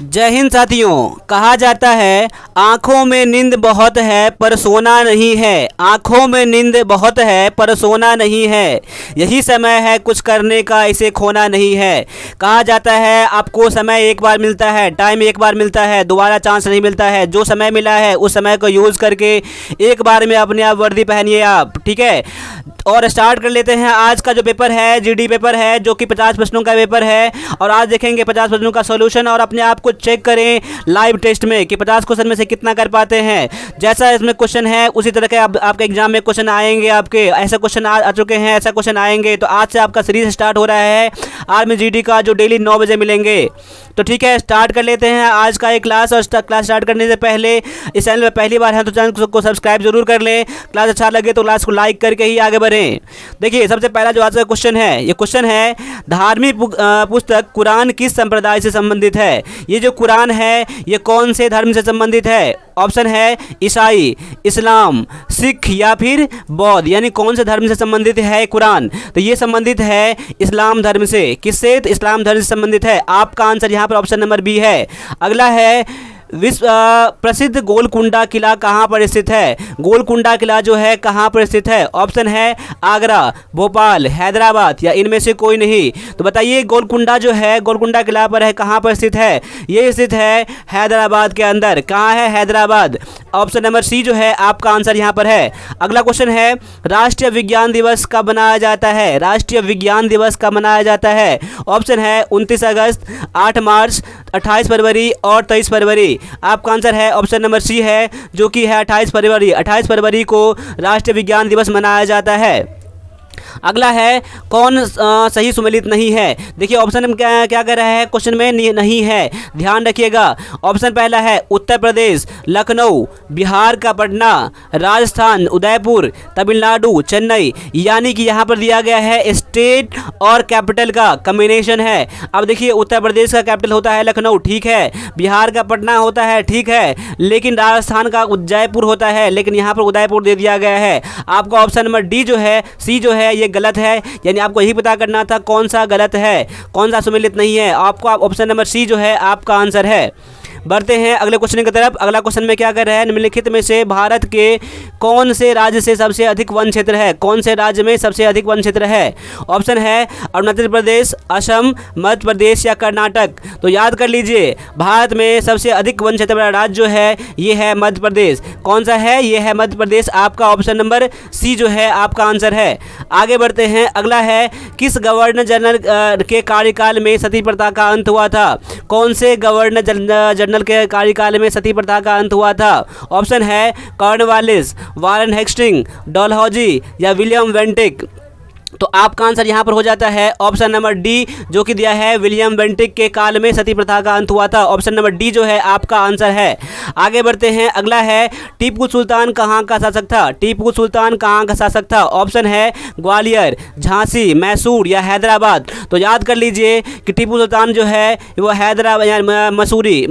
जय हिंद साथियों। कहा जाता है आंखों में नींद बहुत है पर सोना नहीं है, आंखों में नींद बहुत है पर सोना नहीं है, यही समय है कुछ करने का, इसे खोना नहीं है। कहा जाता है आपको समय एक बार मिलता है, टाइम एक बार मिलता है, दोबारा चांस नहीं मिलता है। जो समय मिला है उस समय को यूज़ करके एक बार में अपने आप वर्दी पहनिए आप, ठीक है। और स्टार्ट कर लेते हैं। आज का जो पेपर है जीडी पेपर है, जो कि 50 प्रश्नों का पेपर है। और आज देखेंगे 50 प्रश्नों का सॉल्यूशन और अपने आप को चेक करें लाइव टेस्ट में कि 50 क्वेश्चन में से कितना कर पाते हैं। जैसा इसमें क्वेश्चन है उसी तरह के आपके एग्जाम में क्वेश्चन आएंगे। आपके ऐसे क्वेश्चन आ चुके हैं, ऐसा क्वेश्चन आएंगे। तो आज से आपका सीरीज स्टार्ट हो रहा है आर्मी जीडी का, जो डेली 9 बजे मिलेंगे। तो ठीक है, स्टार्ट कर लेते हैं आज का एक क्लास। और क्लास स्टार्ट करने से पहले इस चैनल में पहली बार है तो चैनल को सब्सक्राइब जरूर कर लें। क्लास अच्छा लगे तो क्लास को लाइक करके ही आगे बढ़ें। देखिए सबसे पहला जो आज का क्वेश्चन है, ये क्वेश्चन है धार्मिक पुस्तक कुरान किस संप्रदाय से संबंधित है। ये जो कुरान है ये कौन से धर्म से संबंधित है। ऑप्शन है ईसाई, इस्लाम, सिख या फिर बौद्ध, यानी कौन से धर्म से संबंधित है कुरान। तो ये संबंधित है इस्लाम धर्म से। किससे? तो इस्लाम धर्म से संबंधित है। आपका आंसर यहाँ पर ऑप्शन नंबर बी है। अगला है विश्व प्रसिद्ध गोलकुंडा किला कहाँ पर स्थित है। गोलकुंडा किला जो है कहाँ पर स्थित है। ऑप्शन है आगरा, भोपाल, हैदराबाद या इनमें से कोई नहीं। तो बताइए गोलकुंडा जो है, गोलकुंडा किला पर है, कहाँ पर स्थित है। ये स्थित है हैदराबाद के अंदर। कहाँ है? हैदराबाद। ऑप्शन नंबर सी जो है आपका आंसर यहाँ पर है। अगला क्वेश्चन है राष्ट्रीय विज्ञान दिवस कब मनाया जाता है। राष्ट्रीय विज्ञान दिवस कब मनाया जाता है। ऑप्शन है 29 अगस्त, 8 मार्च, 28 फरवरी और 23 फरवरी। आपका आंसर है ऑप्शन नंबर सी है, जो कि है 28 फरवरी। 28 फरवरी को राष्ट्रीय विज्ञान दिवस मनाया जाता है। अगला है कौन सही सुमेलित नहीं है। देखिए ऑप्शन में क्या कह रहा है, क्वेश्चन में नहीं है, ध्यान रखिएगा। ऑप्शन पहला है उत्तर प्रदेश, लखनऊ, बिहार का पटना, राजस्थान, उदयपुर, तमिलनाडु, चेन्नई। यानी कि यहाँ पर दिया गया है स्टेट और कैपिटल का कम्बिनेशन है। अब देखिए उत्तर प्रदेश का कैपिटल होता है लखनऊ, ठीक है। बिहार का पटना होता है, ठीक है। लेकिन राजस्थान का जयपुर होता है, लेकिन यहाँ पर उदयपुर दे दिया गया है। आपका ऑप्शन नंबर डी जो है, सी जो है ये गलत है। यानी आपको यही पता करना था कौन सा गलत है, कौन सा सुमेलित नहीं है। आपको ऑप्शन नंबर सी जो है आपका आंसर है। बढ़ते हैं अगले क्वेश्चन की तरफ। अगला क्वेश्चन में क्या कर रहा है, निम्नलिखित में से भारत के कौन से राज्य से सबसे अधिक वन क्षेत्र है। कौन से राज्य में सबसे अधिक वन क्षेत्र है। ऑप्शन है अरुणाचल प्रदेश, असम, मध्य प्रदेश या कर्नाटक। तो याद कर लीजिए भारत में सबसे अधिक वन क्षेत्र वाला राज्य जो है ये है मध्य प्रदेश। कौन सा है? ये है मध्य प्रदेश। आपका ऑप्शन नंबर सी जो है आपका आंसर है। आगे बढ़ते हैं। अगला है किस गवर्नर जनरल के कार्यकाल में सती प्रथा का अंत हुआ था। कौन से गवर्नर जनरल के कार्यकाल में सती प्रथा का अंत हुआ था। ऑप्शन है कॉर्नवालिस, वारन हेस्टिंग, डलहौजी या विलियम बेंटिक। तो आपका आंसर यहाँ पर हो जाता है ऑप्शन नंबर डी, जो कि दिया है विलियम बेंटिक के काल में सती प्रथा का अंत हुआ था। ऑप्शन नंबर डी जो है आपका आंसर है। आगे बढ़ते हैं। अगला है टीपू सुल्तान कहाँ का शासक था। टीपू सुल्तान कहाँ का शासक था। ऑप्शन है ग्वालियर, झांसी, मैसूर या हैदराबाद। तो याद कर लीजिए कि टीपू सुल्तान जो है वो हैदराबाद,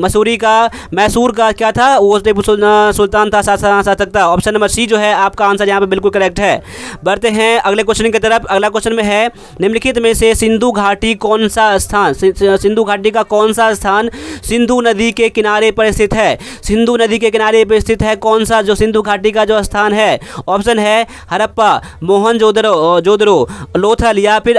मसूरी का, मैसूर का क्या था, वो टीपू सुल्तान था, शासक था। ऑप्शन नंबर सी जो है आपका आंसर यहाँ पर बिल्कुल करेक्ट है। बढ़ते हैं अगले क्वेश्चन की तरफ। अगला क्वेश्चन में है निम्नलिखित में से सिंधु घाटी कौन सा स्थान, सिंधु घाटी का कौन सा स्थान सिंधु नदी के किनारे पर स्थित है। सिंधु नदी के किनारे पर स्थित है कौन सा जो सिंधु घाटी का जो स्थान है। ऑप्शन है हड़प्पा, मोहनजोदड़ो, लोथल या फिर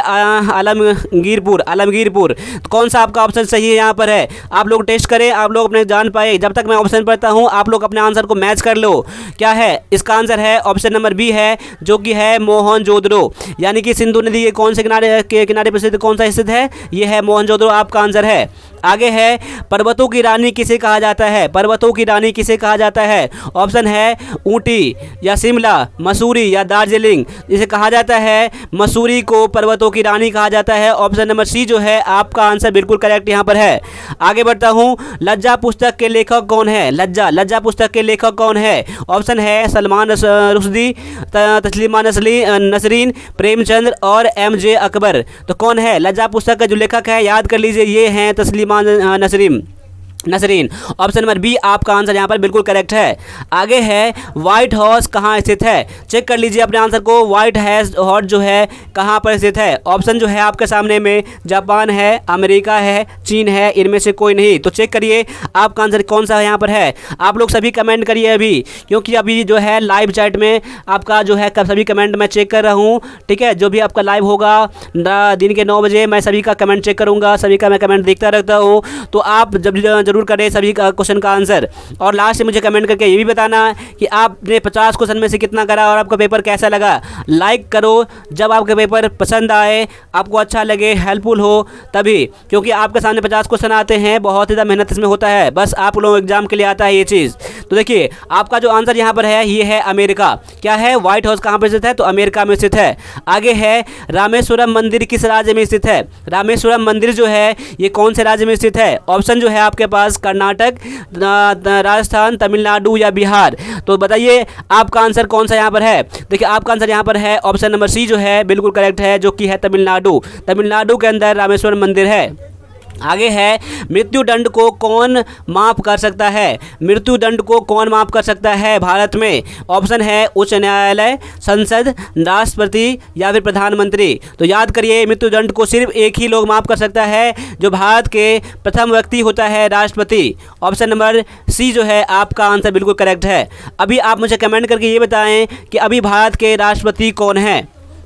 आलमगीरपुर। कौन सा आपका ऑप्शन सही है यहाँ पर है। आप लोग टेस्ट करें, आप लोग अपने जान पाए। जब तक मैं ऑप्शन पढ़ता हूँ आप लोग अपने आंसर को मैच कर लो। क्या है इसका आंसर है ऑप्शन नंबर बी है, जो कि है मोहनजोदड़ो। यानी कि सिंधु नदी के कौन से किनारे पर स्थित कौन सा स्थित है, ये है मोहनजोदड़ो। आपका आंसर है। आगे है पर्वतों की रानी किसे कहा जाता है। पर्वतों की रानी किसे कहा जाता है। ऑप्शन है ऊटी या शिमला, मसूरी या दार्जिलिंग। इसे कहा जाता है मसूरी को पर्वतों की रानी कहा जाता है। ऑप्शन नंबर सी जो है आपका आंसर बिल्कुल करेक्ट यहाँ पर है। आगे बढ़ता हूँ। लज्जा पुस्तक के लेखक कौन है। लज्जा पुस्तक के लेखक कौन है। ऑप्शन है सलमान रुश्दी, तस्लीमा नसरीन, प्रेमचंद और MJ अकबर। तो कौन है लज्जा पुस्तक का जो लेखक है, याद कर लीजिए ये हैं Taslima Nasrin. Nasrin. Option number B आपका आंसर यहाँ पर बिल्कुल करेक्ट है। आगे है व्हाइट हाउस कहाँ स्थित है। चेक कर लीजिए अपने आंसर को। व्हाइट हाउस जो है कहाँ पर स्थित है। ऑप्शन जो है आपके सामने में जापान है, अमेरिका है, चीन है, इनमें से कोई नहीं। तो चेक करिए आपका आंसर कौन सा यहाँ पर है। आप लोग सभी कमेंट करिए अभी, क्योंकि अभी जो है लाइव चैट में आपका जो है सभी कमेंट मैं चेक कर रहा हूँ। ठीक है, जो भी आपका लाइव होगा दिन के 9 बजे मैं सभी का कमेंट चेक करूँगा, सभी का मैं कमेंट देखता रहता हूँ। तो आप जरूर करें सभी का क्वेश्चन का आंसर, और लास्ट में मुझे कमेंट करके ये भी बताना कि आपने 50 क्वेश्चन में से कितना करा और आपका पेपर कैसा लगा। लाइक करो जब आपका पेपर पसंद आए, आपको अच्छा लगे, हेल्पफुल हो तभी, क्योंकि आपके सामने 50 क्वेश्चन आते हैं, बहुत ही ज़्यादा मेहनत इसमें होता है, बस आप लोगों एग्जाम के लिए आता है ये चीज़। तो देखिए आपका जो आंसर यहाँ पर है ये है अमेरिका। क्या है, व्हाइट हाउस कहाँ पर स्थित है, तो अमेरिका में स्थित है। आगे है रामेश्वरम मंदिर किस राज्य में स्थित है। रामेश्वरम मंदिर जो है ये कौन से राज्य में स्थित है। ऑप्शन जो है आपके पास कर्नाटक, राजस्थान, तमिलनाडु या बिहार। तो बताइए आपका आंसर कौन सा यहाँ पर है। देखिए आपका आंसर यहाँ पर है ऑप्शन नंबर सी जो है बिल्कुल करेक्ट है, जो कि है तमिलनाडु। तमिलनाडु के अंदर रामेश्वरम मंदिर है। आगे है मृत्युदंड को कौन माफ कर सकता है। मृत्युदंड को कौन माफ कर सकता है भारत में। ऑप्शन है उच्च न्यायालय, संसद, राष्ट्रपति या फिर प्रधानमंत्री। तो याद करिए मृत्युदंड को सिर्फ एक ही लोग माफ कर सकता है, जो भारत के प्रथम व्यक्ति होता है, राष्ट्रपति। ऑप्शन नंबर सी जो है आपका आंसर बिल्कुल करेक्ट है। अभी आप मुझे कमेंट करके ये बताएं कि अभी भारत के राष्ट्रपति कौन है।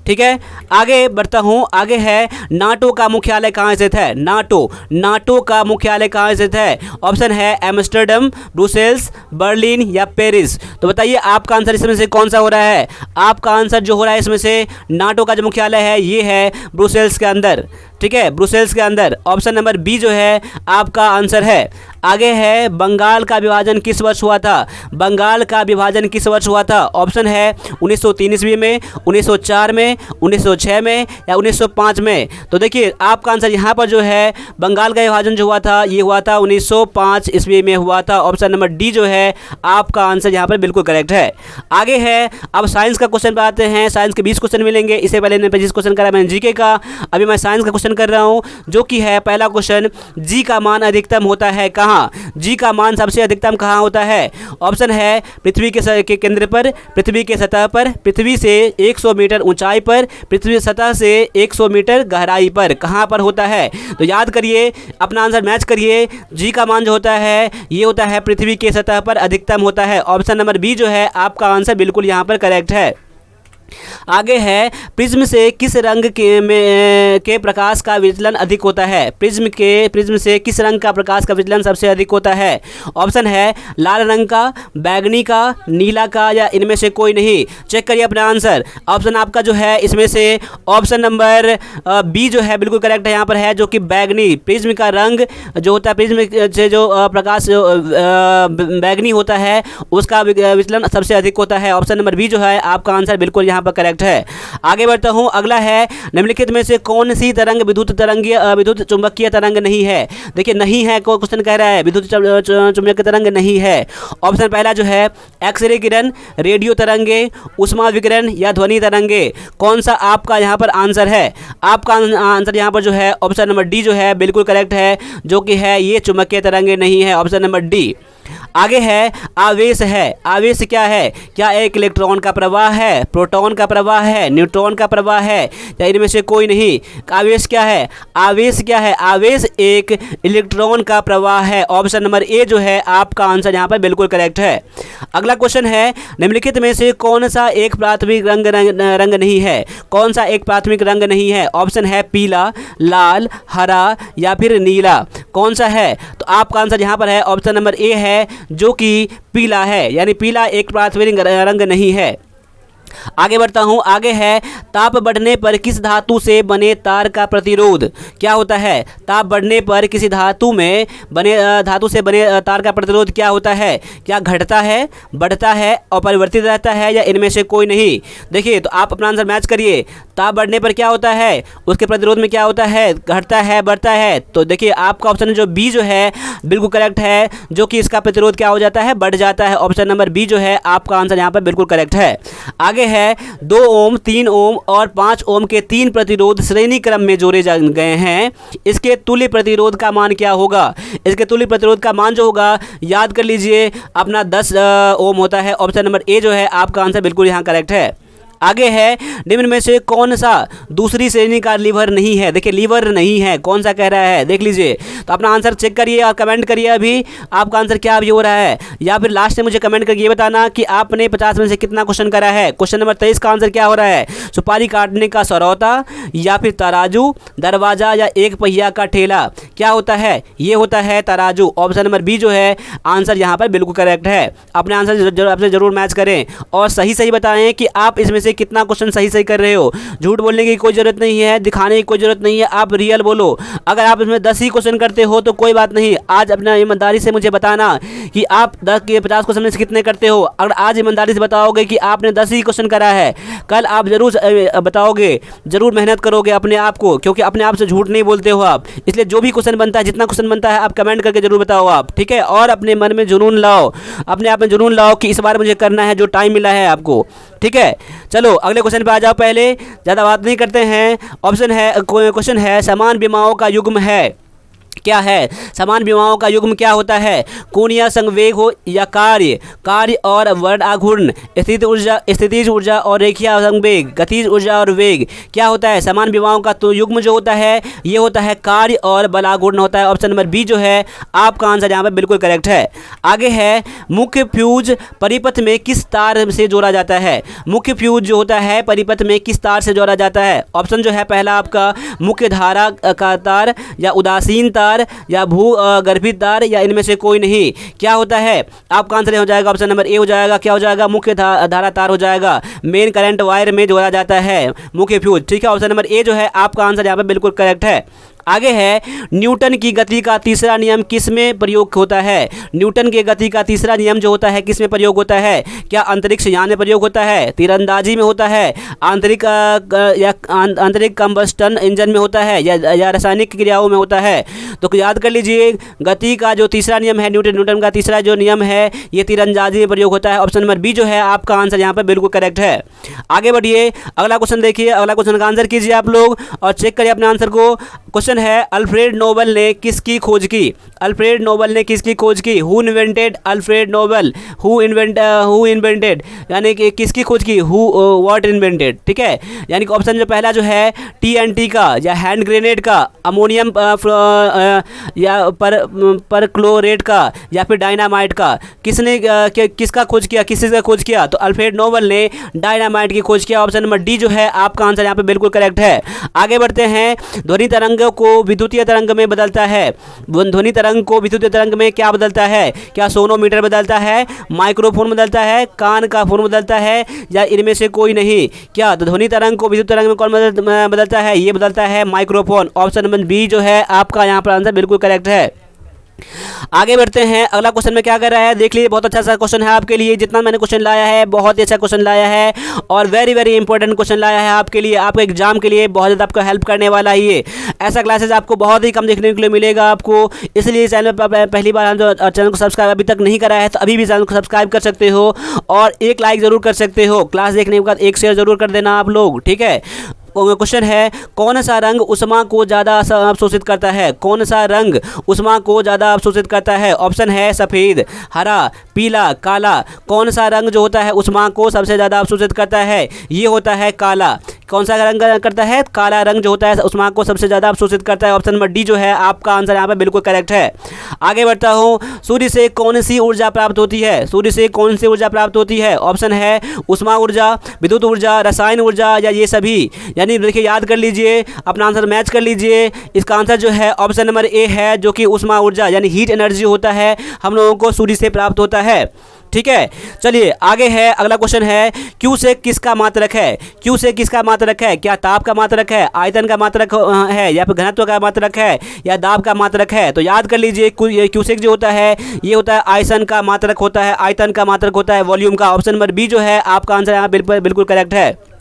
ठीक है, आगे बढ़ता हूँ। आगे है नाटो का मुख्यालय कहाँ स्थित है। नाटो का मुख्यालय कहाँ स्थित है। ऑप्शन है एम्स्टर्डम, ब्रुसेल्स, बर्लिन या पेरिस। तो बताइए आपका आंसर इसमें से कौन सा हो रहा है। आपका आंसर जो हो रहा है इसमें से नाटो का जो मुख्यालय है ये है ब्रुसेल्स के अंदर। ठीक है, ब्रुसेल्स के अंदर। ऑप्शन नंबर बी जो है आपका आंसर है। आगे है बंगाल का विभाजन किस वर्ष हुआ था। बंगाल का विभाजन किस वर्ष हुआ था। ऑप्शन है 1903 ईस्वी में, 1904 में, 1906 में या 1905 में। तो देखिए आपका आंसर यहाँ पर जो है बंगाल का विभाजन जो हुआ था ये हुआ था 1905 ईस्वी में हुआ था। ऑप्शन नंबर डी जो है आपका आंसर यहाँ पर बिल्कुल करेक्ट है। आगे है अब साइंस का क्वेश्चन पर आते हैं। साइंस के 20 क्वेश्चन मिलेंगे। इससे पहले मैंने 25 क्वेश्चन करा मैंने जीके का, अभी मैं साइंस का क्वेश्चन कर रहा हूँ, जो कि है पहला क्वेश्चन, जी का मान अधिकतम होता है कहाँ। जी का मान सबसे अधिकतम कहाँ होता है। ऑप्शन है पृथ्वी के केंद्र पर, पृथ्वी के सतह पर, पृथ्वी से 100 मीटर ऊंचाई पर, पृथ्वी सतह से 100 मीटर गहराई पर, कहाँ पर होता है। तो याद करिए अपना आंसर मैच करिए। जी का मान जो होता है ये होता है पृथ्वी के सतह पर अधिकतम होता है। ऑप्शन नंबर बी जो है आपका आंसर बिल्कुल यहाँ पर करेक्ट है। आगे है प्रिज्म से किस रंग के प्रकाश का विचलन अधिक होता है। प्रिज्म से किस रंग का प्रकाश का विचलन सबसे अधिक होता है। ऑप्शन है लाल रंग का, बैगनी का, नीला का या इनमें से कोई नहीं। चेक करिए अपना आंसर। ऑप्शन आपका जो है इसमें से ऑप्शन नंबर बी जो है बिल्कुल करेक्ट है यहाँ पर है, जो कि बैगनी। प्रिज्म का रंग जो होता है, प्रिज्म से जो प्रकाश बैगनी होता है उसका विचलन सबसे अधिक होता है। ऑप्शन नंबर बी जो है आपका आंसर बिल्कुल यहाँ पर करेक्ट है। आगे बढ़ता हूँ। अगला है निम्नलिखित में से कौन सी तरंग विद्युत चुंबकीय तरंग नहीं है। देखिए नहीं है को क्वेश्चन कह रहा है, विद्युत चुंबकीय तरंग नहीं है। ऑप्शन पहला जो है एक्सरे किरण, रेडियो तरंगे, उष्मा विकिरण या ध्वनि तरंगे। कौन सा आपका यहाँ पर आंसर है। आपका आंसर यहाँ पर जो है ऑप्शन नंबर डी जो है बिल्कुल करेक्ट है, जो कि है ये चुंबकीय तरंगे नहीं है। Option number D. आगे है आवेश है। आवेश क्या है। क्या एक इलेक्ट्रॉन का प्रवाह है, प्रोटॉन का प्रवाह है, न्यूट्रॉन का प्रवाह है या इनमें से कोई नहीं। आवेश क्या है। आवेश क्या है। आवेश एक इलेक्ट्रॉन का प्रवाह है। ऑप्शन नंबर ए जो है आपका आंसर यहाँ पर बिल्कुल करेक्ट है। अगला क्वेश्चन है निम्नलिखित में से कौन सा एक प्राथमिक रंग नहीं है। कौन सा एक प्राथमिक रंग नहीं है। ऑप्शन है पीला, लाल, हरा या फिर नीला। कौन सा है। तो आपका आंसर यहाँ पर है ऑप्शन नंबर ए है, जो कि पीला है, यानी पीला एक प्राथमिक रंग नहीं है। आगे बढ़ता हूँ। आगे है ताप बढ़ने पर किस धातु से बने तार का प्रतिरोध क्या होता है। ताप बढ़ने पर किसी धातु से बने तार का प्रतिरोध क्या होता है। क्या घटता है, बढ़ता है, अपरिवर्तित रहता है या इनमें से कोई नहीं। देखिए तो आप अपना आंसर मैच करिए। ताप बढ़ने पर क्या होता है, उसके प्रतिरोध में क्या होता है, घटता है, बढ़ता है। तो देखिए आपका ऑप्शन जो बी जो है बिल्कुल करेक्ट है, जो कि इसका प्रतिरोध क्या हो जाता है, बढ़ जाता है। ऑप्शन नंबर बी जो है आपका आंसर यहाँ पर बिल्कुल करेक्ट है। आगे आगे है 2 ओम, 3 ओम और 5 ओम के 3 प्रतिरोध श्रेणी क्रम में जोड़े गए हैं। इसके तुल्य प्रतिरोध का मान क्या होगा? इसके तुल्य प्रतिरोध का मान जो होगा याद कर लीजिए अपना 10 ओम होता है। ऑप्शन नंबर ए जो है आपका आंसर बिल्कुल यहाँ करेक्ट है। आगे है निम्न में से कौन सा दूसरी श्रेणी का लीवर नहीं है? देखिए लीवर नहीं है, कौन सा कह रहा है देख लीजिए। तो अपना आंसर चेक करिए और कमेंट करिए अभी आपका आंसर क्या अभी हो रहा है, या फिर लास्ट में मुझे कमेंट करके ये बताना कि आपने 50 में से कितना क्वेश्चन करा है। क्वेश्चन नंबर 23 का आंसर क्या हो रहा है? सुपारी काटने का सरौता या फिर तराजू, दरवाजा या एक पहिया का ठेला, क्या होता है? ये होता है तराजू। ऑप्शन नंबर बी जो है आंसर यहाँ पर बिल्कुल करेक्ट है। अपने आंसर आपसे जरूर मैच करें और सही सही बताएं कि आप इसमें से कितना क्वेश्चन सही सही कर रहे हो। झूठ बोलने की कोई जरूरत नहीं है, दिखाने की कोई जरूरत नहीं है, आप रियल बोलो। अगर आप इसमें 10 ही क्वेश्चन करते हो तो कोई बात नहीं, आज अपना ईमानदारी से मुझे बताना कि आप 10 के 50 क्वेश्चन में से कितने करते हो। अगर आज ईमानदारी से बताओगे कि आपने 10 ही क्वेश्चन करा है, कल आप जरूर बताओगे, जरूर मेहनत करोगे अपने आप को, क्योंकि अपने आप से झूठ नहीं बोलते हो आप। इसलिए जो भी क्वेश्चन बनता है, जितना क्वेश्चन बनता है आप कमेंट करके जरूर बताओ आप, ठीक है। और अपने मन में जुनून लाओ, अपने आप में जुनून लाओ कि इस बार मुझे करना है जो टाइम मिला है आपको, ठीक है। चलो अगले क्वेश्चन पे आ जाओ, पहले ज़्यादा बात नहीं करते हैं। क्वेश्चन है समान विमाओं का युग्म है, क्या है? समान विमाओं का युग्म क्या होता है? कोण या संवेग हो या कार्य और वर्णाघूर्ण, स्थितिज ऊर्जा और रेखीय संवेग, गतिज ऊर्जा और वेग, क्या होता है? समान विमाओं का तो युग्म जो होता है ये होता है कार्य और बलाघूर्ण होता है। ऑप्शन नंबर बी जो है आपका आंसर यहाँ पर बिल्कुल करेक्ट है। आगे है मुख्य फ्यूज परिपथ में किस तार से जोड़ा जाता है? मुख्य फ्यूज जो होता है परिपथ में किस तार से जोड़ा जाता है? ऑप्शन जो है पहला आपका मुख्य धारा का तार या उदासीन तार या भू गर्भित तार या इनमें से कोई नहीं, क्या होता है? आपका आंसर हो जाएगा ऑप्शन नंबर ए हो जाएगा। क्या हो जाएगा? मुख्य धारा तार हो जाएगा। मेन करंट वायर में जोड़ा जाता है मुख्य फ्यूज, ठीक है। ऑप्शन नंबर ए जो है आपका आंसर यहाँ पे बिल्कुल करेक्ट है। आगे है न्यूटन की गति का तीसरा नियम किस में प्रयोग होता है? न्यूटन की गति का तीसरा नियम जो होता है किस में प्रयोग होता है? क्या अंतरिक्ष यान में प्रयोग होता है, तीरंदाजी में होता है, आंतरिक कंबस्टन इंजन में होता है या रासायनिक क्रियाओं में होता है? तो याद कर लीजिए गति का जो तीसरा नियम है, न्यूटन का तीसरा जो नियम है ये तीरंदाजी में प्रयोग होता है। ऑप्शन नंबर बी जो है आपका आंसर यहाँ पर बिल्कुल करेक्ट है। आगे बढ़िए, अगला क्वेश्चन देखिए, अगला क्वेश्चन का आंसर कीजिए आप लोग और चेक करिए अपने आंसर को। क्वेश्चन है अल्फ्रेड नोबेल ने किसकी खोज की? अल्फ्रेड नोबेल ने किसकी खोज की? Who invented Alfred Nobel? Who invented यानी कि किसकी खोज की? व्हाट इन्वेंटेड, ठीक है। यानी कि ऑप्शन जो पहला जो है TNT का या हैंड ग्रेनेड का, अमोनियम या परक्लोरेट का या फिर डायनामाइट का, किसने किसका खोज किया, किसने खोज किया? तो अल्फ्रेड नोबेल ने डायनामाइट की खोज किया। ऑप्शन नंबर डी जो है आपका आंसर यहाँ पे बिल्कुल करेक्ट है। आगे बढ़ते हैं, ध्वनि तरंगों को विद्युतीय तरंग में बदलता है, ध्वनि तरंग को विद्युतीय तरंग में क्या बदलता है? क्या सोनोमीटर बदलता है, माइक्रोफोन बदलता है, कान का फोन बदलता है या इनमें से कोई नहीं? क्या तो ध्वनि तरंग को विद्युत तरंग में कौन बदलता है? ये बदलता है माइक्रोफोन। ऑप्शन नंबर बी जो है आपका यहाँ पर आंसर बिल्कुल करेक्ट है। आगे बढ़ते हैं, अगला क्वेश्चन में क्या कर रहा है देख लीजिए। बहुत अच्छा सा क्वेश्चन है आपके लिए, जितना मैंने क्वेश्चन लाया है बहुत ही अच्छा क्वेश्चन लाया है और वेरी वेरी इंपॉर्टेंट क्वेश्चन लाया है आपके लिए, आपके एग्जाम के लिए बहुत ज़्यादा आपको हेल्प करने वाला है ये। ऐसा क्लासेस आपको बहुत ही कम देखने के लिए मिलेगा आपको, इसलिए चैनल पर पहली बार हम जो चैनल को सब्सक्राइब अभी तक नहीं करा है तो अभी भी चैनल को सब्सक्राइब कर सकते हो और एक लाइक ज़रूर कर सकते हो। क्लास देखने के बाद एक शेयर ज़रूर कर देना आप लोग, ठीक है। क्वेश्चन है कौन सा रंग ऊष्मा को ज़्यादा अवशोषित करता है? कौन सा रंग ऊष्मा को ज़्यादा अवशोषित करता है? ऑप्शन है सफ़ेद, हरा, पीला, काला। कौन सा रंग जो होता है ऊष्मा को सबसे ज़्यादा अवशोषित करता है? ये होता है काला। कौन सा रंग करता है? काला रंग जो होता है ऊष्मा को सबसे ज़्यादा अवशोषित करता है। ऑप्शन नंबर डी जो है आपका आंसर यहाँ पर बिल्कुल करेक्ट है। आगे बढ़ता हूँ, सूर्य से कौन सी ऊर्जा प्राप्त होती है? सूर्य से कौन सी ऊर्जा प्राप्त होती है? ऑप्शन है ऊष्मा ऊर्जा, विद्युत ऊर्जा, रसायन ऊर्जा या ये सभी। यानी देखिए याद कर लीजिए, अपना आंसर मैच कर लीजिए। इसका आंसर जो है ऑप्शन नंबर ए है, जो कि ऊष्मा ऊर्जा यानी हीट एनर्जी होता है, हम लोगों को सूर्य से प्राप्त होता है, ठीक है। चलिए आगे है, अगला क्वेश्चन है क्यू से किसका मात्रक है? क्यू से किसका मात्रक है? क्या ताप का मात्रक है, आयतन का मात्रक है या फिर घनत्व का मात्रक है या दाब का मात्रक है? तो याद कर लीजिए क्यूसेक जो होता है ये होता है आयतन का मात्रक होता है, आयतन का मात्रक होता है वॉल्यूम का। ऑप्शन नंबर बी जो है आपका आंसर यहाँ बिल्कुल करेक्ट है।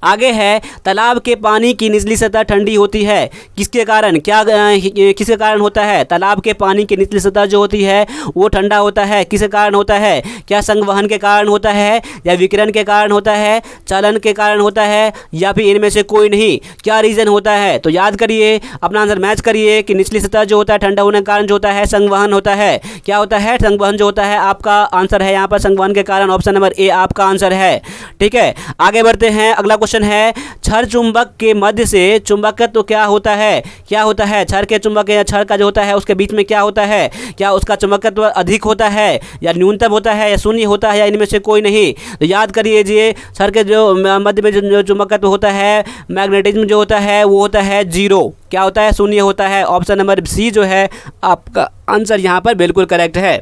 आगे है, तालाब के पानी की निचली सतह ठंडी होती है, किसके कारण? किसके कारण होता है? तालाब के पानी की निचली सतह जो होती है वो ठंडा होता है, किसके कारण होता है? क्या संवहन के कारण होता है, या विकिरण के कारण होता है, चलन के कारण होता है, या फिर इनमें से कोई नहीं? क्या रीज़न होता है? तो याद करिए, अपना आंसर मैच करिए कि निचली सतह जो होता है ठंडा होने के कारण जो होता है संवहन होता है। क्या होता है? संवहन जो होता है। आपका आंसर है यहाँ पर संवहन के कारण, ऑप्शन नंबर ए आपका आंसर है। ठीक है, आगे बढ़ते हैं। अगला क्वेश्चन है, क्षार चुंबक के मध्य से चुंबकत्व तो क्या होता है? क्या होता है? क्षार के चुंबक या क्षार का जो होता है उसके बीच में क्या होता है? क्या उसका चुंबकत्व अधिक होता है, या न्यूनतम होता है, या शून्य होता है, या इनमें से कोई नहीं? तो याद करिए, क्षार के जो मध्य में जो चुंबकत्व होता है, मैग्नेटिज्म जो होता है वो होता है जीरो। क्या होता है? शून्य होता है। ऑप्शन नंबर सी जो है आपका आंसर यहाँ पर बिल्कुल करेक्ट है।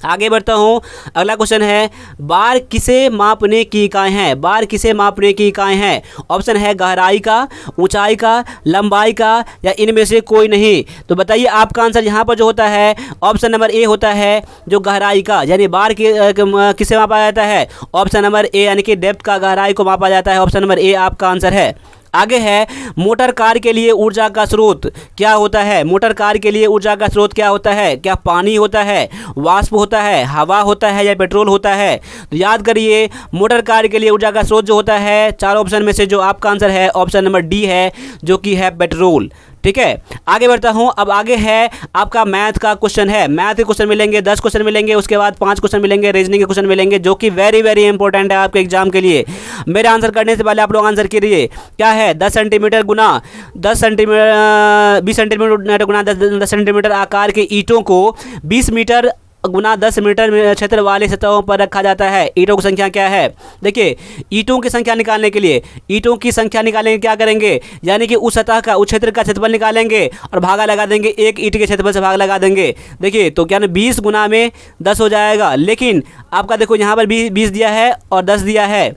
आगे बढ़ता हूँ। अगला क्वेश्चन है, बार किसे मापने की इकाई है? बार किसे मापने की इकाई है? ऑप्शन है गहराई का, ऊंचाई का, लंबाई का, या इनमें से कोई नहीं? तो बताइए आपका आंसर यहाँ पर जो होता है ऑप्शन नंबर ए होता है, जो गहराई का, यानी बार किसे मापा जाता है? ऑप्शन नंबर ए, यानी कि डेप्थ का, गहराई को मापा जाता है। ऑप्शन नंबर ए आपका आंसर है। आगे है, मोटर कार के लिए ऊर्जा का स्रोत क्या होता है? मोटर कार के लिए ऊर्जा का स्रोत क्या होता है? क्या पानी होता है, वाष्प होता है, हवा होता है, या पेट्रोल होता है? तो याद करिए, मोटर कार के लिए ऊर्जा का स्रोत जो होता है, चार ऑप्शन में से जो आपका आंसर है ऑप्शन नंबर डी है, जो कि है पेट्रोल। ठीक है, आगे बढ़ता हूँ। अब आगे है आपका मैथ का क्वेश्चन है। मैथ के क्वेश्चन मिलेंगे, 10 क्वेश्चन मिलेंगे, उसके बाद 5 क्वेश्चन मिलेंगे, रीजनिंग के क्वेश्चन मिलेंगे, जो कि वेरी वेरी इंपॉर्टेंट है आपके एग्जाम के लिए। मेरे आंसर करने से पहले आप लोग आंसर करिए, क्या है? 10 सेंटीमीटर गुना 10 सेंटीमीटर 20 सेंटीमीटर गुना 10 सेंटीमीटर आकार के ईंटों को 20 मीटर गुना 10 मीटर क्षेत्र वाले सतहों पर रखा जाता है। ईंटों की संख्या क्या है? देखिए, ईंटों की संख्या निकालने के लिए, ईंटों की संख्या निकालने के क्या करेंगे, यानी कि उस सतह का, उस क्षेत्र का क्षेत्रफल निकालेंगे और भागा लगा देंगे, एक ईंट के क्षेत्रफल से भाग लगा देंगे। देखिए, तो क्या 20 गुना में 10 हो जाएगा, लेकिन आपका देखो यहाँ पर 20 दिया है और 10 दिया है।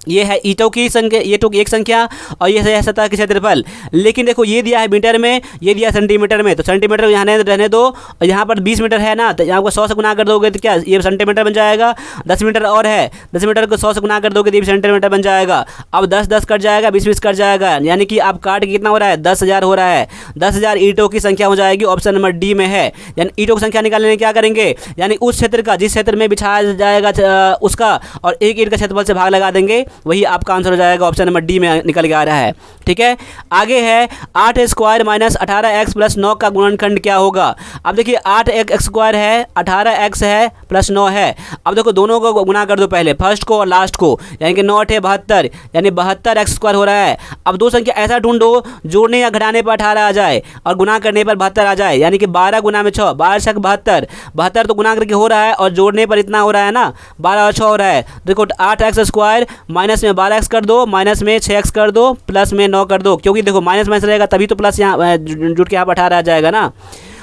ये है ईंटों की संख्या, ये तो एक संख्या, और ये है सतह के क्षेत्रफल। लेकिन देखो, ये दिया है मीटर में, ये दिया सेंटीमीटर में, तो सेंटीमीटर यहाँ रहने दो, और यहाँ पर 20 मीटर है ना, तो यहाँ को 100 से गुना कर दोगे तो क्या ये सेंटीमीटर बन जाएगा। 10 मीटर और है, 10 मीटर को 100 से गुना कर दोगे तो ये सेंटीमीटर बन जाएगा। अब 10 कट जाएगा, 20 कट जाएगा, यानी कि आप काट कितना हो रहा है? 10,000 हो रहा है। 10,000 ईंटों की संख्या हो जाएगी, ऑप्शन नंबर डी में है। यानी ईंटों की संख्या निकालने में क्या करेंगे, यानी उस क्षेत्र का, जिस क्षेत्र में बिछाया जाएगा उसका, और एक ईंट का क्षेत्रफल से भाग लगा देंगे, वही आपका आंसर हो जाएगा। ऑप्शन नंबर डी में निकल के आ रहा है। ठीक है, आगे है 8 स्क्वायर माइनस 18x प्लस 9 का गुणनखंड क्या होगा? अब देखिए, 8 स्क्वायर है, 18x है, प्लस 9 है। अब देखो, दोनों को गुना कर दो, पहले फर्स्ट को और लास्ट को, यानी कि 9 8 72, यानी 72x स्क्वायर हो रहा है। अब दो संख्या ऐसा ढूंढो जोड़ने या घटाने पर 18 आ जाए और गुना करने पर 72 आ जाए, यानी कि 12 गुना में 6, 12 6 72, 72 तो गुना करके हो रहा है और जोड़ने पर इतना हो रहा है ना, 12 और 6 हो रहा है। देखो, 8x स्क्वायर माइनस में 12x कर दो, माइनस में 6x कर दो, प्लस में 9 कर दो, क्योंकि देखो माइनस माइनस रहेगा तभी तो प्लस यहाँ जुट के यहाँ पर 18 आ जाएगा ना,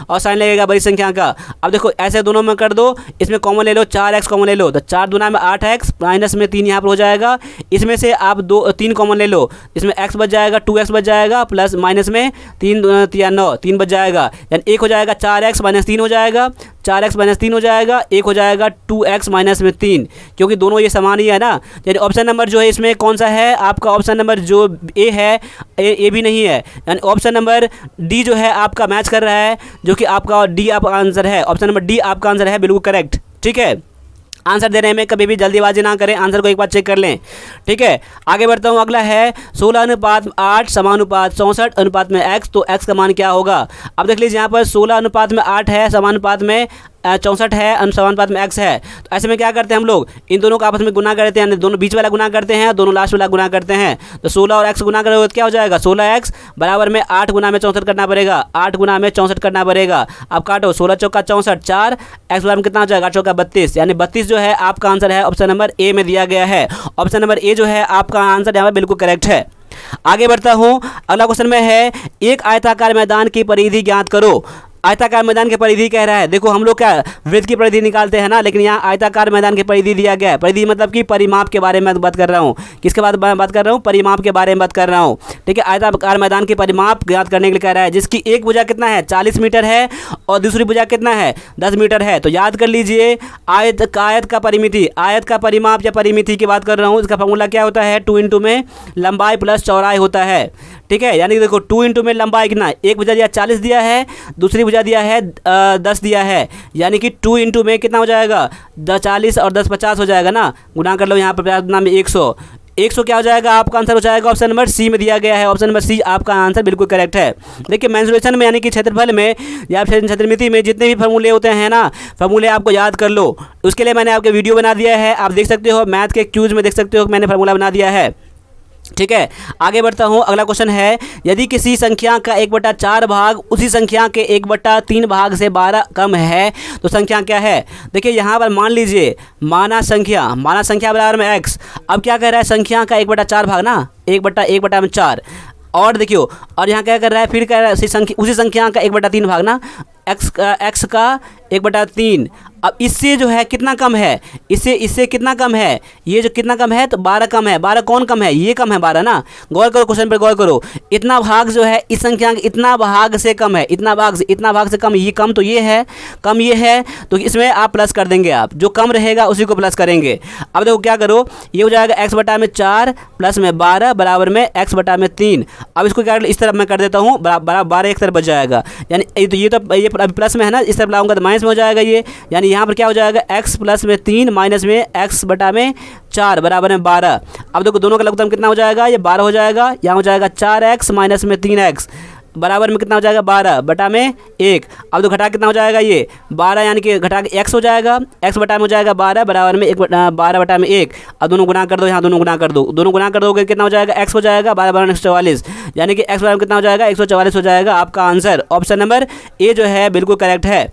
और साइन लगेगा बड़ी संख्या का। अब देखो, ऐसे दोनों में कर दो, इसमें कॉमन ले लो, 4x कॉमन ले लो, तो 4 दूना में 8x, माइनस में 3 यहाँ पर हो जाएगा। इसमें से आप 3 कॉमन ले लो, इसमें x बच जाएगा, 2x बच जाएगा, प्लस माइनस में 3 3 9 3 बच जाएगा, यानी 1 हो जाएगा 4x माइनस 3 हो जाएगा, 4x माइनस 3 हो जाएगा, 1 हो जाएगा 2x माइनस में 3, क्योंकि दोनों ये समान ही है ना। यानी ऑप्शन नंबर जो है इसमें कौन सा है आपका? ऑप्शन नंबर जो ए है, ए भी नहीं है, यानी ऑप्शन नंबर डी जो है आपका मैच कर रहा है, जो कि आपका डी आपका आंसर है। ऑप्शन नंबर डी आपका आंसर है, बिल्कुल करेक्ट। ठीक है, आंसर देने में कभी भी जल्दीबाजी ना करें, आंसर को एक बार चेक कर लें। ठीक है, आगे बढ़ता हूँ। अगला है 16:8 समानुपात 64 अनुपात में x, तो x का मान क्या होगा? अब देख लीजिए, यहाँ पर 16 अनुपात में 8 है, समानुपात में 64 है, समानुपात में x है। तो ऐसे में क्या करते हैं हम लोग, इन दोनों का आपस में गुना करते हैं, दोनों बीच वाला गुना करते हैं, दोनों लास्ट वाला गुना करते हैं। तो 16 और x गुना करोगे तो क्या हो जाएगा? 16x बराबर में 8 गुना में 64 करना पड़ेगा, 8 गुना में 64 करना पड़ेगा। अब काटो, 16 चौका 64, 4 x बराबर में कितना हो जाएगा? 8 चौका 32, यानी 32 जो है आपका आंसर है, ऑप्शन नंबर ए में दिया गया है। ऑप्शन नंबर ए जो है आपका आंसर यहाँ पर बिल्कुल करेक्ट है। आगे बढ़ता हूँ। अगला क्वेश्चन में है, एक आयताकार मैदान की परिधि ज्ञात करो। आयताकार मैदान की परिधि कह रहा है। देखो हम लोग क्या वृत्त की परिधि निकालते हैं ना, लेकिन यहाँ आयताकार मैदान की परिधि दिया गया है। परिधि मतलब कि परिमाप के बारे में बात कर रहा हूँ। किसके बाद बात कर रहा हूँ? परिमाप के बारे में बात कर रहा हूँ। ठीक है, आयताकार मैदान की परिमाप ज्ञात करने के लिए कह रहा है, जिसकी एक भुजा कितना है 40 मीटर है और दूसरी भुजा कितना है 10 मीटर है। तो याद कर लीजिए आयत का परिमिति, आयत का परिमाप या परिमिति की बात कर रहा हूँ। इसका फॉर्मूला क्या होता है? 2 इंटू में लंबाई प्लस चौड़ाई होता है। ठीक है, यानी कि देखो 2 इंटू में लंबाई कितना, एक भुजा दिया 40 दिया है, दूसरी भुजा दिया है 10 दिया है, यानी कि 2 इंटू में कितना हो जाएगा 40 और 10 50 हो जाएगा ना। गुणा कर लो यहाँ पर 50 में 100, 100 क्या हो जाएगा? आपका आंसर हो जाएगा ऑप्शन नंबर सी में दिया गया है। ऑप्शन नंबर सी आपका आंसर बिल्कुल करेक्ट है। देखिए मेंसुरेशन में यानी कि क्षेत्रफल में या क्षेत्रमिति में जितने भी फॉर्मूले होते हैं ना, फॉर्मूले आपको याद कर लो। उसके लिए मैंने आपके वीडियो बना दिया है, आप देख सकते हो, मैथ के क्यूज में देख सकते हो मैंने फॉर्मूला बना दिया है। ठीक है, आगे बढ़ता हूँ। अगला क्वेश्चन है, यदि किसी संख्या का 1/4 भाग उसी संख्या के 1/3 भाग से 12 कम है तो संख्या क्या है? देखिए यहाँ पर मान लीजिए माना संख्या बराबर में x। अब क्या कह रहा है? संख्या का 1/4 भाग ना, 1/4 और देखियो, और यहाँ क्या कर रहा है? फिर कह रहा है उसी संख्या का 1/3 भाग ना, x का 1/3। अब इससे जो है कितना कम है? इससे कितना कम है? ये जो कितना कम है? तो 12 कम है। 12 कौन कम है? ये कम है 12 ना। गौर करो, क्वेश्चन पर गौर करो। इतना भाग जो है इस संख्या के इतना भाग से कम है, इतना भाग से कम, ये कम तो ये है, कम ये है, तो इसमें आप प्लस कर देंगे। आप जो कम रहेगा उसी को प्लस करेंगे। अब देखो क्या करो, ये हो जाएगा x/4 प्लस में 12 बराबर में x/3। अब इसको क्या इस तरफ मैं कर देता हूँ, 12 एक तरफ बच जाएगा, यानी ये प्लस में है ना, इस तरफ लाऊंगा तो माइनस में हो जाएगा ये, यानी यहाँ पर क्या हो जाएगा x प्लस में 3 माइनस में x/4 बराबर में 12। अब देखो दोनों का लघुत्तम कितना हो जाएगा? ये 12 हो जाएगा। यहाँ हो जाएगा 4x माइनस में 3x बराबर में कितना हो जाएगा? 12/1। अब तो घटा कितना हो जाएगा? ये 12, यानी कि घटा के x हो जाएगा, x बटा में हो जाएगा 12 बराबर में 12/1। अब दोनों गुणा कर दो, यहाँ दोनों गुणा कर दो, दोनों गुणा कर दोगे कितना हो जाएगा? x हो जाएगा 12/144, यानी कि x बराबर कितना हो जाएगा? 144 हो जाएगा। आपका आंसर ऑप्शन नंबर ए जो है बिल्कुल करेक्ट है।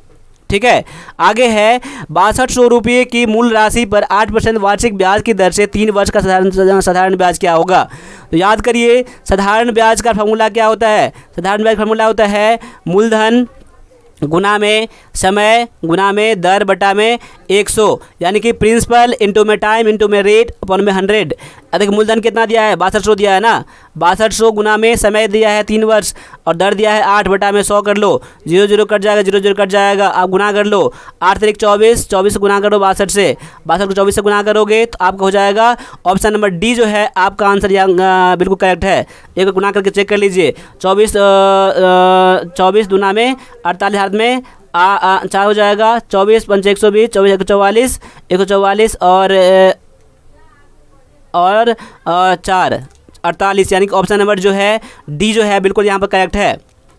ठीक है, आगे है 6200 रुपये की मूल राशि पर 8% वार्षिक ब्याज की दर से 3 वर्ष का साधारण ब्याज क्या होगा? तो याद करिए साधारण ब्याज का फॉर्मूला क्या होता है? साधारण ब्याज का फॉर्मूला होता है मूलधन गुना में समय गुना में दर बटा में 100, यानी कि प्रिंसिपल इंटू में टाइम इंटू में रेट अपॉन में 100। देखिए मूलधन कितना दिया है? 6200 दिया है ना। 6200 गुना में समय दिया है 3 वर्ष और दर दिया है 8 बटा में 100 कर लो, 0 0 कट जाएगा, 0 0 कट जाएगा। आप गुना कर लो, 8 तारीख 24, 24 से गुना करो 62 से, 62 को 24 से गुना करोगे तो आपका हो जाएगा ऑप्शन नंबर डी जो है आपका आंसर बिल्कुल करेक्ट है। एक गुना करके चेक कर लीजिए, 24 दुना में 48 हाथ में 4 हो जाएगा, 24 पंच 120, 24 144, 144 और 4 48, यानी कि ऑप्शन नंबर जो है डी जो है बिल्कुल यहाँ पर करेक्ट है।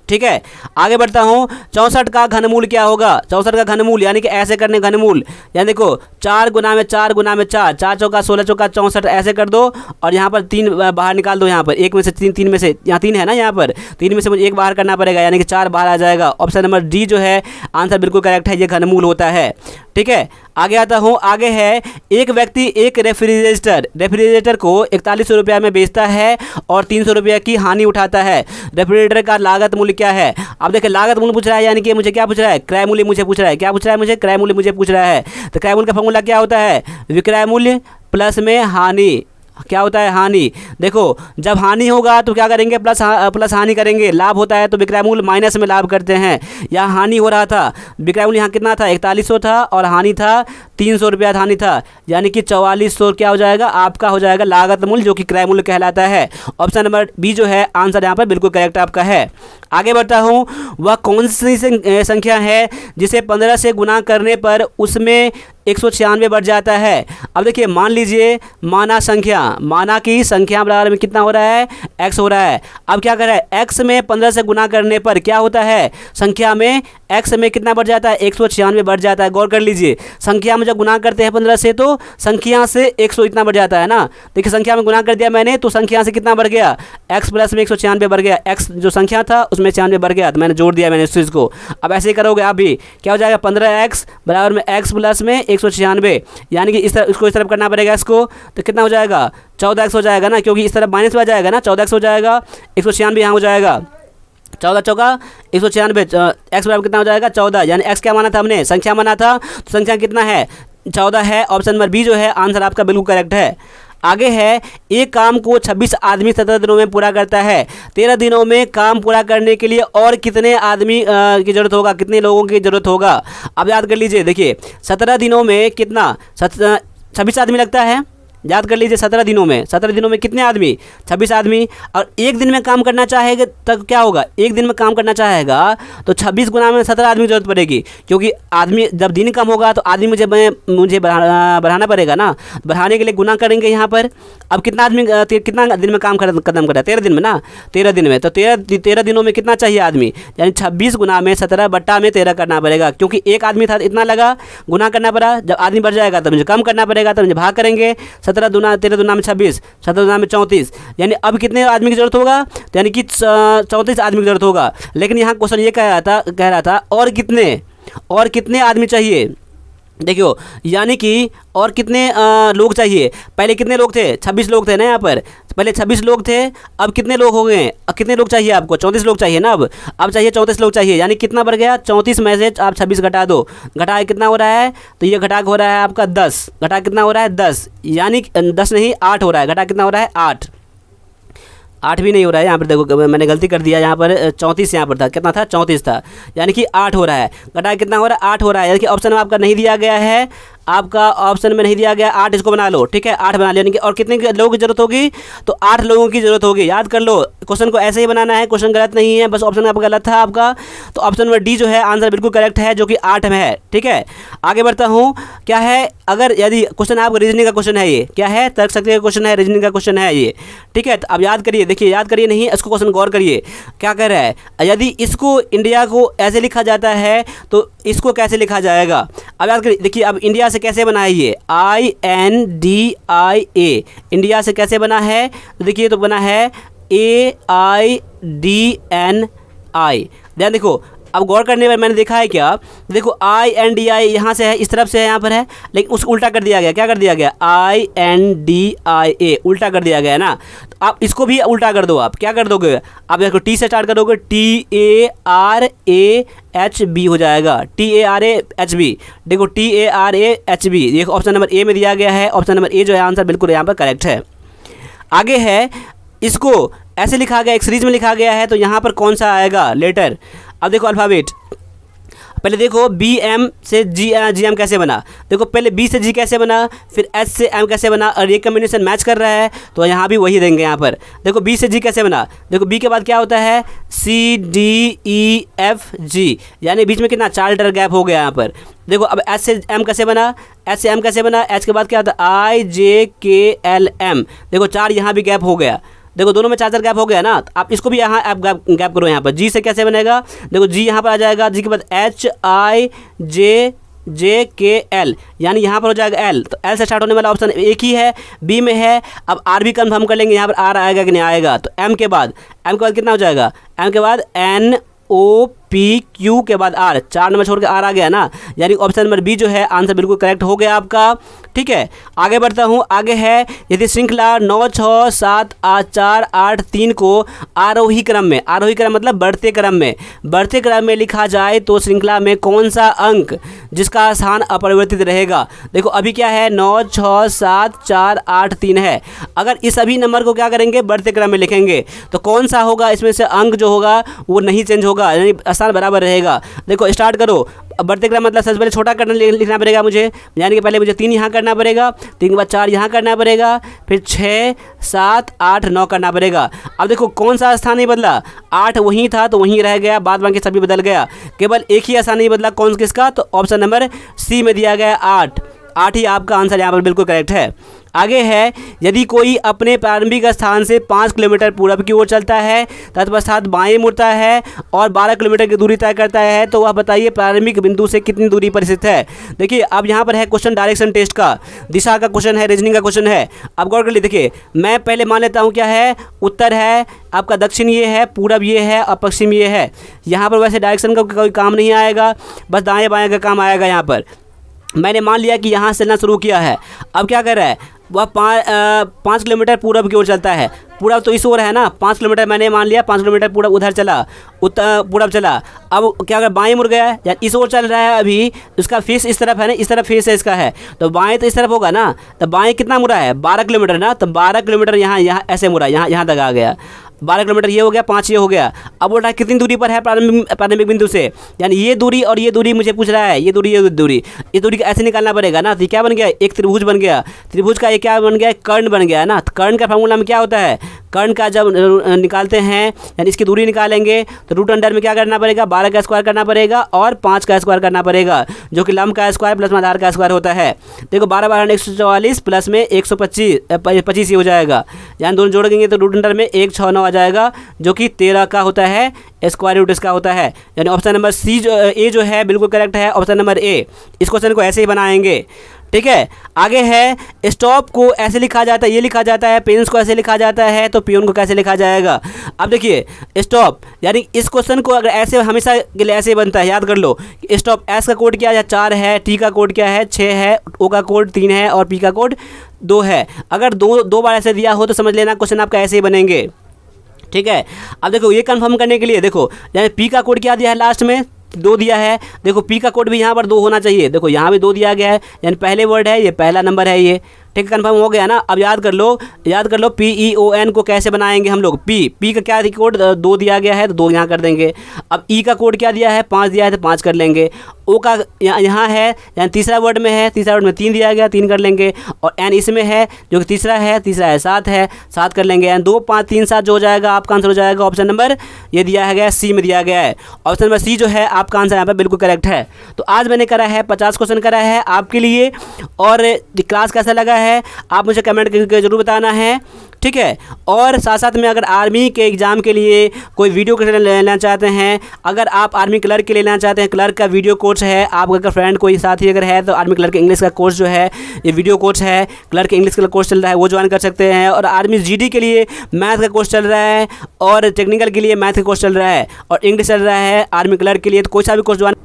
ठीक है, आगे बढ़ता हूँ। 64 का घनमूल क्या होगा? 64 का घनमूल यानी कि ऐसे करने घनमूल, यानी देखो 4 गुना में 4 गुना में 4, 4 चौका 16 चौका 64, ऐसे कर दो और यहाँ पर 3 बाहर निकाल दो। यहाँ पर एक में से 3 में से यहाँ 3 है ना, यहाँ पर 3 में से मुझे 1 बाहर करना पड़ेगा, यानी कि 4 बाहर आ जाएगा। ऑप्शन नंबर डी जो है आंसर बिल्कुल करेक्ट है, ये घनमूल होता है। ठीक है, आगे आता हूँ। आगे है एक व्यक्ति एक रेफ्रिजरेटर को 4100 रुपये में बेचता है और 300 रुपये की हानि उठाता है। रेफ्रिजरेटर का लागत मूल्य क्या है? अब देखिए लागत मूल्य पूछ रहा है, यानी कि मुझे क्या पूछ रहा है? क्रय मूल्य मुझे पूछ रहा है। क्या पूछ रहा है? मुझे क्रय मूल्य मुझे पूछ रहा है। तो क्रय मूल्य का फॉर्मूला क्या होता है? विक्रय मूल्य प्लस में हानि, क्या होता है? हानि। देखो जब हानि होगा तो क्या करेंगे? प्लस हानि करेंगे। लाभ होता है तो विक्रय मूल्य माइनस में लाभ करते हैं। यहाँ हानि हो रहा था, विक्रय मूल्य यहाँ कितना था? 4100 था और हानि था 300 रुपया हानि था, यानी कि 4400 क्या हो जाएगा? आपका हो जाएगा लागत मूल्य, जो कि क्रय मूल्य कहलाता है। ऑप्शन नंबर बी जो है आंसर यहाँ पर बिल्कुल करेक्ट आपका है। आगे बढ़ता हूँ। वह कौन सी संख्या है जिसे 15 से गुना करने पर उसमें 196 बढ़ जाता है? अब देखिए मान लीजिए माना की संख्या बराबर में कितना हो रहा है? x हो रहा है। अब क्या कर रहा है? x में 15 से गुना करने पर क्या होता है? संख्या में x में कितना बढ़ जाता है? 196 बढ़ जाता है। गौर कर लीजिए, संख्या में जब गुना करते हैं 15 से तो संख्या से 100 इतना बढ़ जाता है ना। देखिए संख्या में गुना कर दिया मैंने तो संख्या से कितना बढ़ गया? x प्लस में 196 बढ़ गया। x जो संख्या था उसमें 96 बढ़ गया, तो मैंने जोड़ दिया मैंने इस चीज़ को। अब ऐसे ही करोगे आप भी, क्या हो जाएगा? 15x बराबर में x प्लस में 196, यानी कि इस तरफ इसको इस तरफ करना पड़ेगा इसको, तो कितना हो जाएगा? 14x हो जाएगा ना, क्योंकि इस तरफ माइनस में आ जाएगा ना, 14x हो जाएगा, 196 यहाँ हो जाएगा। 14 चौका 196, एक्स बराबर कितना हो जाएगा 14, यानी एक्स क्या माना था हमने, संख्या माना था, तो संख्या कितना है 14 है। ऑप्शन नंबर बी जो है आंसर आपका बिल्कुल करेक्ट है। आगे है, एक काम को 26 आदमी 17 दिनों में पूरा करता है, 13 दिनों में काम पूरा करने के लिए और कितने आदमी की ज़रूरत होगा, कितने लोगों की ज़रूरत होगा। अब याद कर लीजिए, देखिए 17 दिनों में कितना 26 आदमी लगता है, याद कर लीजिए 17 दिनों में कितने आदमी 26 आदमी, और एक दिन में काम करना चाहेगा तब क्या होगा, एक दिन में काम करना चाहेगा तो 26 गुना में 17 आदमी की जरूरत पड़ेगी, क्योंकि आदमी जब दिन कम होगा तो आदमी मुझे बढ़ाना पड़ेगा ना, बढ़ाने के लिए गुना करेंगे यहाँ पर। अब कितना आदमी कितना दिन में काम खत्म करा, 13 दिन में ना, 13 दिन में, तो 13 दिनों में कितना चाहिए आदमी, यानी 26 गुना में 17 बट्टा में 13 करना पड़ेगा, क्योंकि एक आदमी था इतना लगा, गुना करना पड़ा, जब आदमी बढ़ जाएगा तो मुझे कम करना पड़ेगा, तो मुझे भाग करेंगे, 13 दूना में 26, 17 दूना में 34, यानी अब कितने आदमी की जरूरत होगा, तो यानी कि 34 आदमी की जरूरत होगा। लेकिन यहाँ क्वेश्चन ये कह रहा था और कितने आदमी चाहिए, देखियो यानी कि और कितने लोग चाहिए। पहले कितने लोग थे, 26 लोग थे ना, यहाँ पर पहले 26 लोग थे, अब कितने लोग हो गए, अब कितने लोग चाहिए आपको, 34 लोग चाहिए ना, अब चाहिए 34 लोग चाहिए, यानी कितना बढ़ गया, 34 में से आप 26 घटा दो, घटा कितना हो रहा है, तो ये घटा हो रहा है आपका 10, घटा कितना हो रहा है 10, यानी 10 नहीं 8 हो रहा है, घटा कितना हो रहा है 8 भी नहीं हो रहा है, यहाँ पर देखो मैंने गलती कर दिया, यहाँ पर 34 यहाँ पर था, कितना था 34 था, यानी कि 8 हो रहा है, घटा कितना हो रहा है 8 हो रहा है, यानी कि ऑप्शन में आपका नहीं दिया गया है, आपका ऑप्शन में नहीं दिया गया 8, इसको बना लो, ठीक है 8 बना लिया, यानी कि और कितने लोगों की जरूरत होगी, तो 8 लोगों की जरूरत होगी। याद कर लो, क्वेश्चन को ऐसे ही बनाना है, क्वेश्चन गलत नहीं है, बस ऑप्शन आपका गलत था आपका, तो ऑप्शन नंबर डी जो है आंसर बिल्कुल करेक्ट है, जो कि 8 में है। ठीक है, आगे बढ़ता हूँ, क्या है, अगर यदि क्वेश्चन आपका रीजनिंग का क्वेश्चन है, ये क्या है, तर्क शक्ति का क्वेश्चन है, रीजनिंग का क्वेश्चन है ये, ठीक है। तो अब याद करिए, देखिए याद करिए नहीं, इसको क्वेश्चन गौर करिए, क्या कह रहा है, यदि इसको इंडिया को ऐसे लिखा जाता है तो इसको कैसे लिखा जाएगा। अब याद करिए, देखिए अब इंडिया से कैसे बना है ये, INDIA, इंडिया से कैसे बना है, तो देखिए तो बना है AIDNI। ध्यान देखो, अब गौर करने पर मैंने देखा है क्या, देखो INDI यहाँ से है, इस तरफ से है, यहाँ पर है, लेकिन उसको उल्टा कर दिया गया, क्या कर दिया गया, INDIA उल्टा कर दिया गया ना, तो आप इसको भी उल्टा कर दो, आप क्या कर दोगे, आप देखो टी से स्टार्ट करोगे, TARAHB हो जाएगा, TARAHB, देखो TARAHB, देखो ऑप्शन नंबर ए में दिया गया है, ऑप्शन नंबर ए जो है आंसर बिल्कुल यहाँ पर करेक्ट है। आगे है, इसको ऐसे लिखा गया, एक सीरीज में लिखा गया है, तो यहाँ पर कौन सा आएगा लेटर। अब देखो अल्फ़ाबेट, पहले देखो BM से GM कैसे बना, देखो पहले B से G कैसे बना, फिर S से M कैसे बना, और ये कम्बिनेशन मैच कर रहा है तो यहाँ भी वही देंगे। यहाँ पर देखो B से G कैसे बना, देखो B के बाद क्या होता है CDEFG, यानी बीच में कितना 4 लेटर गैप हो गया यहाँ पर। देखो अब S से M कैसे बना, S से M कैसे बना, H के बाद क्या होता है IJKLM, देखो 4 यहाँ भी गैप हो गया, देखो दोनों में 4 गैप हो गया ना, तो आप इसको भी यहाँ आप गैप करो। यहाँ पर जी से कैसे बनेगा, देखो जी यहाँ पर आ जाएगा, जी के बाद HIJKL, यानी यहाँ पर हो जाएगा एल, तो एल से स्टार्ट होने वाला ऑप्शन एक ही है, बी में है। अब आर भी कंफर्म कर लेंगे, यहाँ पर आर आएगा कि नहीं आएगा, तो एम के बाद कितना हो जाएगा, एम के बाद NOPQ के बाद आर, 4 नंबर छोड़ के आर आ गया ना, यानी ऑप्शन नंबर बी जो है आंसर बिल्कुल करेक्ट हो गया आपका। ठीक है, आगे बढ़ता हूँ, आगे है, यदि श्रृंखला 9 6 7 4 8 3 को आरोही क्रम में, आरोही क्रम मतलब बढ़ते क्रम में लिखा जाए तो श्रृंखला में कौन सा अंक जिसका स्थान अपरिवर्तित रहेगा। देखो अभी क्या है, 9 6 7 4 8 3 है, अगर इस सभी नंबर को क्या करेंगे, बढ़ते क्रम में लिखेंगे तो कौन सा होगा, इसमें से अंक जो होगा वो नहीं चेंज होगा, यानी स्थान बराबर रहेगा। देखो स्टार्ट करो, अब बढ़ते क्रम मतलब सबसे पहले छोटा करना लिखना पड़ेगा मुझे, यानी कि पहले मुझे 3 यहाँ करना पड़ेगा, 3 के बाद 4 यहाँ करना पड़ेगा, फिर 6 7 8 9 करना पड़ेगा। अब देखो कौन सा स्थान नहीं बदला, 8 वहीं था तो वहीं रह गया, बाद बाकी सभी बदल गया, केवल एक ही स्थान नहीं बदला, कौन किसका, तो ऑप्शन नंबर सी में दिया गया 8 ही आपका आंसर यहाँ पर बिल्कुल करेक्ट है। आगे है, यदि कोई अपने प्रारंभिक स्थान से 5 किलोमीटर पूर्व की ओर चलता है, तत्पश्चात बाएं मुड़ता है और 12 किलोमीटर की दूरी तय करता है, तो वह बताइए प्रारंभिक बिंदु से कितनी दूरी पर स्थित है। देखिए अब यहाँ पर है क्वेश्चन डायरेक्शन टेस्ट का, दिशा का क्वेश्चन है, रीजनिंग का क्वेश्चन है। अब गौर कर लीजिए, देखिए मैं पहले मान लेता हूँ क्या है, उत्तर है आपका, दक्षिण ये है, पूरब ये है और पश्चिम ये है। यहाँ पर वैसे डायरेक्शन का कोई काम नहीं आएगा, बस दाएँ बाएँ का काम आएगा। यहाँ पर मैंने मान लिया कि यहाँ से चलना शुरू किया है, अब क्या कर रहा है, वह 5 किलोमीटर पूरब की ओर चलता है। पूरब तो इस ओर है ना, 5 किलोमीटर मैंने मान लिया, 5 किलोमीटर पूरब उधर चला, पूरब चला। अब क्या अगर बाएं मुड़ गया या इस ओर चल रहा है, अभी उसका फेस इस तरफ है ना, इस तरफ फेस है इसका है, तो बाएं तो इस तरफ होगा ना, तो बाएं कितना मुड़ा है 12 किलोमीटर ना, तो 12 किलोमीटर यहाँ ऐसे मुड़ा, यहाँ तक आ गया। 12 किलोमीटर ये हो गया, 5 ये हो गया। अब बोल रहा है कितनी दूरी पर है प्रारंभिक बिंदु से, यानी ये दूरी और ये दूरी मुझे पूछ रहा है, ये दूरी इस दूरी का ऐसे निकालना पड़ेगा ना। तो क्या बन गया, एक त्रिभुज बन गया। त्रिभुज का ये क्या बन गया, कर्ण बन गया ना। तो कर्ण का फार्मूला में क्या होता है, कर्ण का जब निकालते हैं यानी इसकी दूरी निकालेंगे तो रूट अंडर में क्या करना पड़ेगा, 12 का स्क्वायर करना पड़ेगा और 5 का स्क्वायर करना पड़ेगा, जो कि लंब का स्क्वायर प्लस आधार का स्क्वायर होता है। देखो 12 12 144 प्लस में 125 ही हो जाएगा, यानी दोनों जोड़ेंगे तो रूट अंडर में 169 आ जाएगा, जो कि 13 का होता है, स्क्वायर रूट इसका होता है। यानी ऑप्शन नंबर सी ए जो है बिल्कुल करेक्ट है, ऑप्शन नंबर ए। इस क्वेश्चन को ऐसे ही बनाएंगे, ठीक है। आगे है स्टॉप को ऐसे लिखा जाता है, ये लिखा जाता है, पेन्स को ऐसे लिखा जाता है, तो पियोन को कैसे लिखा जाएगा। अब देखिए स्टॉप, यानी इस क्वेश्चन को अगर ऐसे हमेशा के लिए ऐसे बनता है, याद कर लो। स्टॉप एस का कोड क्या है, 4 है, टी का कोड क्या है, 6 है, ओ का कोड 3 है और पी का कोड 2 है। अगर दो बार ऐसे दिया हो तो समझ लेना क्वेश्चन आपका ऐसे ही बनेंगे, ठीक है। अब देखो ये कंफर्म करने के लिए देखो, यानी पी का कोड क्या दिया है, लास्ट में 2 दिया है। देखो पी का कोड भी यहाँ पर 2 होना चाहिए, देखो यहाँ भी 2 दिया गया है, यानी पहले वर्ड है, ये पहला नंबर है ये, ठीक है। कंफर्म हो गया ना। अब याद कर लो PEON को कैसे बनाएंगे हम लोग। पी का क्या कोड 2 दिया गया है, तो 2 यहाँ कर देंगे। अब ई का कोड क्या दिया है, 5 दिया है, तो 5 कर लेंगे। ओ का यहाँ है, यानी तीसरा वर्ड में है, तीसरा वर्ड में 3 दिया गया, 3 कर लेंगे। और एन इसमें है, जो कि तीसरा है 7 है, 7 कर लेंगे। यानी 2 5 3 7 जो हो जाएगा आपका आंसर हो जाएगा ऑप्शन नंबर ये दिया गया सी में दिया गया है। ऑप्शन नंबर सी जो है आपका आंसर यहाँ पर बिल्कुल करेक्ट है। तो आज मैंने करा है 50 क्वेश्चन करा है आपके लिए, और क्लास कैसा लगा है आप मुझे कमेंट करके जरूर बताना है, ठीक है। और साथ साथ में अगर आर्मी के एग्ज़ाम के लिए कोई वीडियो कोर्स लेना चाहते हैं, अगर आप आर्मी क्लर्क के लेना चाहते हैं, क्लर्क का वीडियो कोर्स है, आप अगर फ्रेंड कोई साथी अगर है तो आर्मी क्लर्क इंग्लिश का कोर्स जो है ये वीडियो कोर्स है, क्लर्क इंग्लिश का कोर्स चल रहा है वो ज्वाइन कर सकते हैं। और आर्मी GD के लिए मैथ का कोर्स चल रहा है, और टेक्निकल के लिए मैथ का कोर्स चल रहा है, और इंग्लिश चल रहा है आर्मी क्लर्क के लिए, तो कोई सा भी कोर्स ज्वाइन